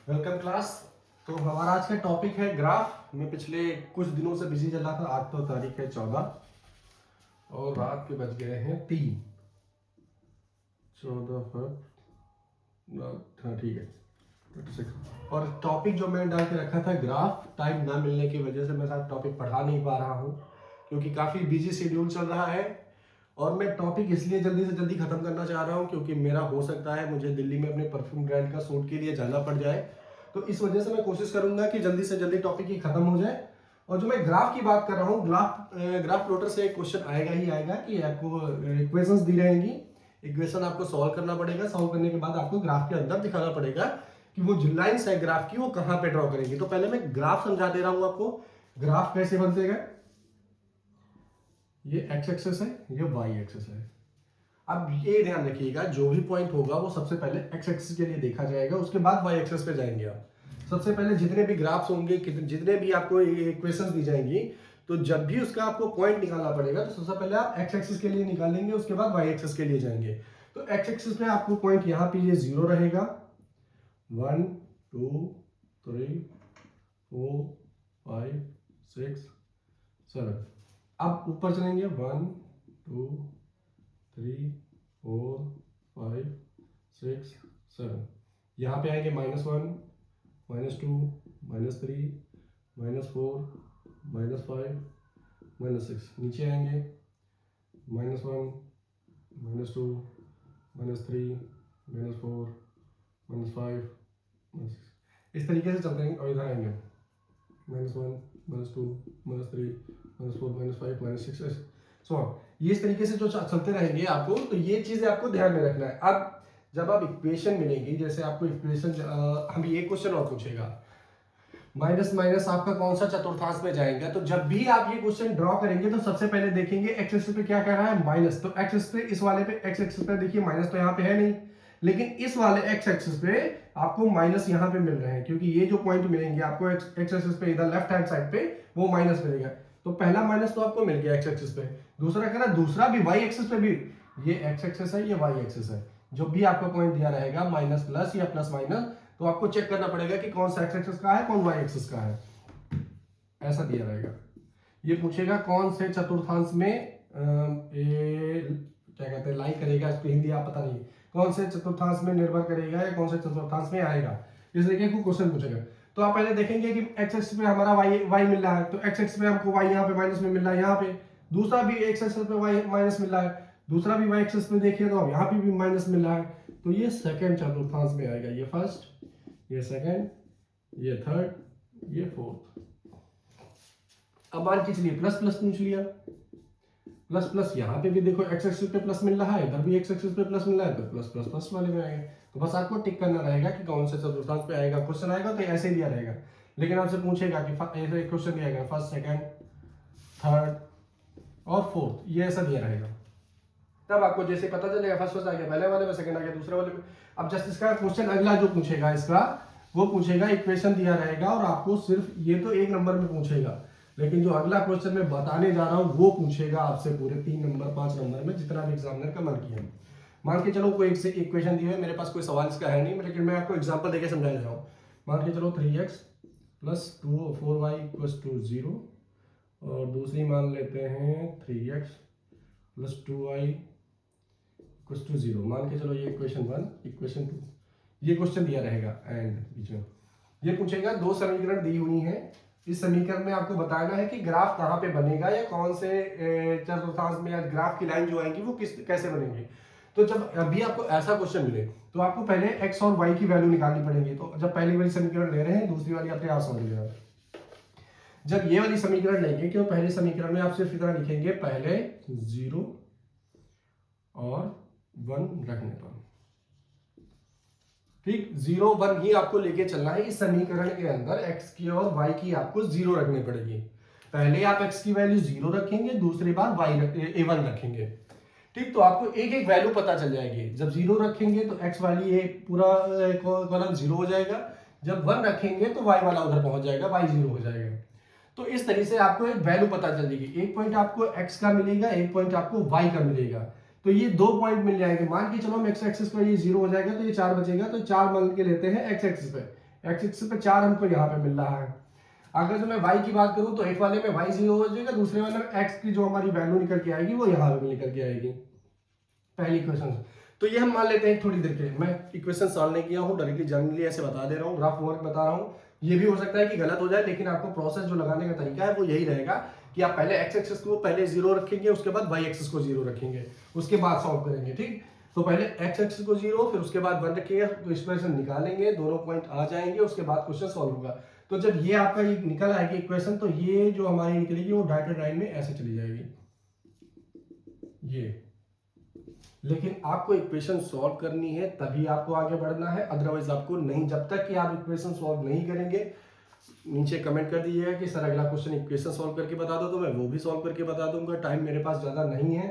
Welcome class. तो हमारा आज का टॉपिक है ग्राफ। मैं पिछले कुछ दिनों से बिजी चल रहा था। आज तो तारीख है 14 और रात के बज गए हैं 3। 14 हाँ ठीक है 26। और टॉपिक जो मैंने डाल के रखा था ग्राफ, टाइम ना मिलने की वजह से मैं साथ टॉपिक पढ़ा नहीं पा रहा हूँ क्योंकि काफ़ी बिजी शेड्यूल चल रहा है। और मैं टॉपिक इसलिए जल्दी से जल्दी खत्म करना चाह रहा हूँ क्योंकि मेरा हो सकता है मुझे दिल्ली में अपने परफ्यूम ब्रांड का शूट के लिए जाना पड़ जाए। तो इस वजह से मैं कोशिश करूंगा कि जल्दी से जल्दी टॉपिक ही खत्म हो जाए। और जो मैं ग्राफ की बात कर रहा हूँ, ग्राफ प्लॉटर से एक क्वेश्चन आएगा ही आएगा कि आपको इक्वेशंस दी रहेंगी, इक्वेशन आपको सॉल्व करना पड़ेगा। सॉल्व करने के बाद आपको ग्राफ के अंदर दिखाना पड़ेगा कि वो जो लाइन्स है ग्राफ की वो कहाँ पे ड्रॉ करेंगे। तो पहले मैं ग्राफ समझा दे रहा हूँ आपको, ग्राफ कैसे बनते हैं। ये एक्स एक्सेस है, ये वाई एक्सेस है। अब ये ध्यान रखिएगा, जो भी पॉइंट होगा वो सबसे पहले एक्स एक्सिस के लिए देखा जाएगा, उसके बाद वाई एक्सिस पे जाएंगे आप। सबसे पहले जितने भी ग्राफ्स होंगे, जितने भी आपको इक्वेशंस दी जाएंगी, तो जब भी उसका आपको पॉइंट निकालना पड़ेगा तो सबसे पहले आप एक्स एक्सिस के लिए निकालेंगे, उसके बाद वाई एक्सिस के लिए जाएंगे। तो एक्स एक्सिस पे आपको पॉइंट यहाँ पे ये 0 रहेगा, 1 2 3 4 5 6 7। अब ऊपर चलेंगे 1 2 3 4 5 6 7। यहाँ पे आएंगे -1 -2 -3 -4 -5 -6। नीचे आएंगे -1 -2 -3 -4 -5 -6। इस तरीके से चलते हैं। और इधर आएंगे -1 -2 -3 -4 -5 -6 सो ये इस तरीके से जो चलते रहेंगे आपको, तो ये चीजें आपको ध्यान में रखना है। अब जब आप इक्वेशन मिलेगी, जैसे आपको इक्वेशन हम ये क्वेश्चन और पूछेगा माइनस माइनस आपका कौन सा चतुर्थांश में जाएगा, तो जब भी आप ये क्वेश्चन ड्रॉ करेंगे तो सबसे पहले देखेंगे एक्स एक्सिस पे क्या कह रहा है, माइनस। तो एक्स एक्सिस पे, इस वाले पे एक्स एक्सिस पे देखिए माइनस तो यहाँ पे है नहीं, लेकिन इस वाले एक्स एक्सिस पे आपको माइनस यहाँ पे मिल रहे हैं, क्योंकि ये जो पॉइंट मिलेंगे आपको एक्स एक्सिस पे इधर लेफ्ट हैंड साइड पे वो माइनस मिलेगा। तो पहला माइनस तो आपको मिल गया एक्स एक्सिस पे। दूसरा कह रहा है, दूसरा भी वाई एक्सिस पे भी, ये एक्स एक्सिस है, ये वाई एक्सिस है। जो भी आपको पॉइंट दिया रहेगा माइनस प्लस या प्लस माइनस, तो आपको चेक करना पड़ेगा कि कौन सा एक्स एक्सिस का है, कौन वाई एक्सिस का है। ऐसा दिया रहेगा। ये पूछेगा कौन से चतुर्थांश में क्या कहते हैं लाई करेगा, इसको हिंदी आप पता नहीं, कौन से चतुर्थांश में निर्भर करेगा या कौन से चतुर्थांश में आएगा, इस तरीके को क्वेश्चन पूछेगा। तो आप पहले देखेंगे कि एक्स एक्सिस पे हमारा वाई मिल रहा है, तो एक्स एक्सिस पे हमको वाई यहाँ पे माइनस में मिल रहा है, यहाँ पे दूसरा भी एक्स एक्सिस पे वाई माइनस मिल रहा है, दूसरा भी वाई एक्सिस पे देखिए तो यहाँ पे भी माइनस मिल रहा है। तो ये सेकंड चतुर्थांश में आएगा, ये फर्स्ट, ये सेकंड, ये थर्ड, ये फोर्थ। अब मान के चलिए प्लस प्लस पूछ लिया, प्लस प्लस यहाँ पे भी देखो एक्स एक्सिस पे प्लस मिल रहा है, इधर भी एक्स एक्सिस पे प्लस मिल रहा है, तो प्लस प्लस प्लस वाले में आएगा। तो बस आपको टिक करना रहेगा कि कौन से चतुर्थांश पे आएगा। क्वेश्चन आएगा तो ऐसे ही दिया रहेगा, लेकिन आपसे पूछेगा कि ऐसे क्वेश्चन दिया गया फर्स्ट सेकंड थर्ड और फोर्थ, ये ऐसा दिया रहेगा। तब आपको जैसे पता चलेगा फर्स्ट फर्स्ट आ गया पहले वाले में, सेकंड आ गया दूसरे वाले में। अब जस्ट इसका क्वेश्चन अगला जो पूछेगा इसका, वो पूछेगा इक्वेशन दिया रहेगा और आपको सिर्फ ये तो 1 नंबर में पूछेगा, लेकिन जो अगला क्वेश्चन मैं बताने जा रहा हूं वो पूछेगा आपसे पूरे 3 नंबर 5 नंबर में, जितना भी एग्जामिनर का मन किया। मान के चलो कोई एक इक्वेशन दी है, मेरे पास कोई सवाल इसका है नहीं, लेकिन मैं आपको एग्जांपल देके समझाने जा रहा हूं। मान के चलो 3x + 4y = 0, और दूसरी मान लेते हैं 3x + 2y = 0। मान के चलो ये इक्वेशन 1, इक्वेशन 2, ये क्वेश्चन दिया रहेगा। एंड बीच में ये पूछेगा 2 समीकरण दी हुई हैं, इस समीकरण में आपको बताना है कि ग्राफ कहाँ पे बनेगा या कौन से चतुर्थांश में, या ग्राफ की लाइन जो आएंगी वो कैसे बनेंगे। तो जब अभी आपको ऐसा क्वेश्चन मिले तो आपको पहले x और y की वैल्यू निकालनी पड़ेगी। तो जब पहली वाली समीकरण ले रहे हैं, दूसरी वाली अपने आप समझ लेना। जब ये वाली समीकरण लेंगे, क्यों पहले समीकरण में आप सिर्फ इतना लिखेंगे, पहले 0 और 1 रखने पर, ठीक 0 1 ही आपको लेके चलना है इस समीकरण के अंदर। x की और y की आपको 0 रखनी पड़ेगी। पहले आप x की वैल्यू 0 रखेंगे, दूसरी बार a1 रखेंगे, ठीक। तो आपको एक एक वैल्यू पता चल जाएगी। जब 0 रखेंगे तो x वाली ये पूरा कॉलम 0 हो जाएगा, जब 1 रखेंगे तो y वाला उधर पहुंच जाएगा, y 0 हो जाएगा। तो इस तरीके से आपको एक वैल्यू पता चल जाएगी। एक पॉइंट आपको x का मिलेगा, एक पॉइंट आपको y का मिलेगा, तो ये 2 पॉइंट मिल जाएंगे। मान के चलो हम x एक्सिस पर ये 0 हो जाएगा तो ये 4 बचेगा, तो 4 मान के लेते हैं x एक्सिस पे। एक्स एक्सिस पे 4 हमको यहाँ पे मिल रहा है। अगर जो मैं वाई की बात करूँ तो एक वाले में वाई 0 हो जाएगा, दूसरे वाले में एक्स की जो हमारी वैल्यू निकल के आएगी वो यहाँ पे निकल के आएगी पहली इक्वेशन। तो ये हम मान लेते हैं थोड़ी देर के, मैं इक्वेशन सॉल्व नहीं किया हूँ, डायरेक्टली जनरली ऐसे बता दे रहा हूँ, रफ वर्क बता रहा हूँ। ये भी हो सकता है कि गलत हो जाए, लेकिन आपको प्रोसेस जो लगाने का तरीका है वो यही रहेगा कि आप पहले एक्स एक्सिस को पहले 0 रखेंगे, उसके बाद वाई एक्सिस को 0 रखेंगे, उसके बाद सॉल्व करेंगे। ठीक, तो पहले एक्स एक्सिस को 0, फिर उसके बाद 1 रखेंगे, तो एक्सप्रेशन निकालेंगे, दोनों पॉइंट आ जाएंगे, उसके बाद क्वेश्चन सॉल्व होगा। तो जब ये आपका निकल आएगी इक्वेशन, तो ये जो हमारी निकलेगी वो डायरेक्टेड लाइन में ऐसे चली जाएगी ये। लेकिन आपको इक्वेशन सॉल्व करनी है तभी आपको आगे बढ़ना है, अदरवाइज आपको नहीं। जब तक कि आप इक्वेशन सॉल्व नहीं करेंगे, नीचे कमेंट कर दीजिएगा कि सर अगला क्वेश्चन इक्वेशन सॉल्व करके बता दो, तो मैं वो भी सॉल्व करके बता दूंगा। टाइम मेरे पास ज़्यादा नहीं है,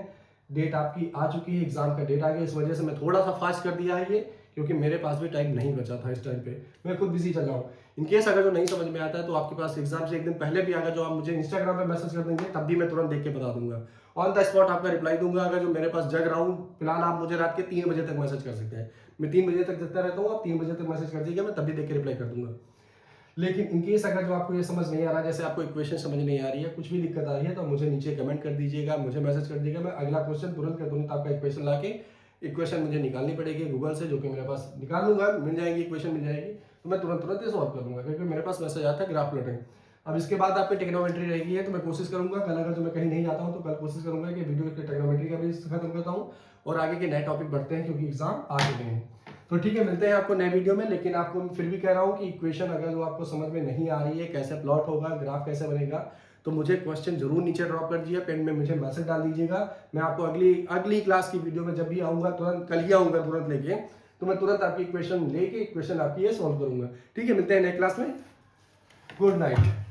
डेट आपकी आ चुकी है, एग्जाम का डेट आ गया, इस वजह से मैं थोड़ा सा फास्ट कर दिया है ये, क्योंकि मेरे पास भी टाइम नहीं बचा था इस टाइम पे, मैं खुद बिजी चल रहा हूँ। इनकेस अगर जो नहीं समझ में आता है तो आपके पास एग्जाम से एक दिन पहले भी आएगा, जो आप मुझे इंस्टाग्राम पे मैसेज कर देंगे, तब भी मैं तुरंत देख के बता दूंगा, ऑन द स्पॉट आपका रिप्लाई दूंगा। अगर जो मेरे पास जग रहा हूँ, फिलहाल आप मुझे रात के 3 बजे तक मैसेज कर सकते हैं, मैं 3 बजे तक जगता रहता हूँ, आप 3 बजे तक मैसेज कर दीजिएगा, मैं तभी देख के रिप्लाई कर दूंगा। लेकिन इनकेस अगर जो आपको ये समझ नहीं आ रहा, जैसे आपको इक्वेशन समझ नहीं आ रही है, कुछ भी दिक्कत आ रही है, तो मुझे नीचे कमेंट कर दीजिएगा, मुझे मैसेज कर दीजिएगा, मैं अगला क्वेश्चन तुरंत का तुरंत आपका इक्वेशन लाके, इक्वेशन मुझे निकालनी पड़ेगी गूगल से, जो कि मेरे पास निकालूंगा, मिल जाएगी इक्वेशन, मिल जाएगी, तो मैं तुरंत ये सॉल्व कर दूंगा, क्योंकि मेरे पास मैसेज आता है ग्राफ प्लॉटिंग। अब इसके बाद आपकी टेक्नोमेट्री रहेगी है, तो मैं कोशिश करूंगा कल, अगर जो मैं कहीं नहीं जाता हूँ तो कल कोशिश करूंगा कि वीडियो के टेक्नोमेट्री का भी खत्म करता हूँ और आगे के नए टॉपिक बढ़ते हैं, क्योंकि एग्जाम आ चुके हैं। तो ठीक है, मिलते हैं आपको नए वीडियो में। लेकिन आपको फिर भी कह रहा हूँ कि इक्वेशन अगर जो आपको समझ में नहीं आ रही है, कैसे प्लॉट होगा, ग्राफ कैसे बनेगा, तो मुझे क्वेश्चन जरूर नीचे ड्रॉप कर दीजिए, पेन में मुझे मैसेज डाल दीजिएगा। मैं आपको अगली क्लास की वीडियो में जब भी आऊँगा, तुरंत कल ही आऊँगा तुरंत लेके, तो मैं तुरंत आपकी इक्वेशन लेके इक्वेशन आपकी ये सॉल्व करूँगा। ठीक है, मिलते हैं नए क्लास में। Good night.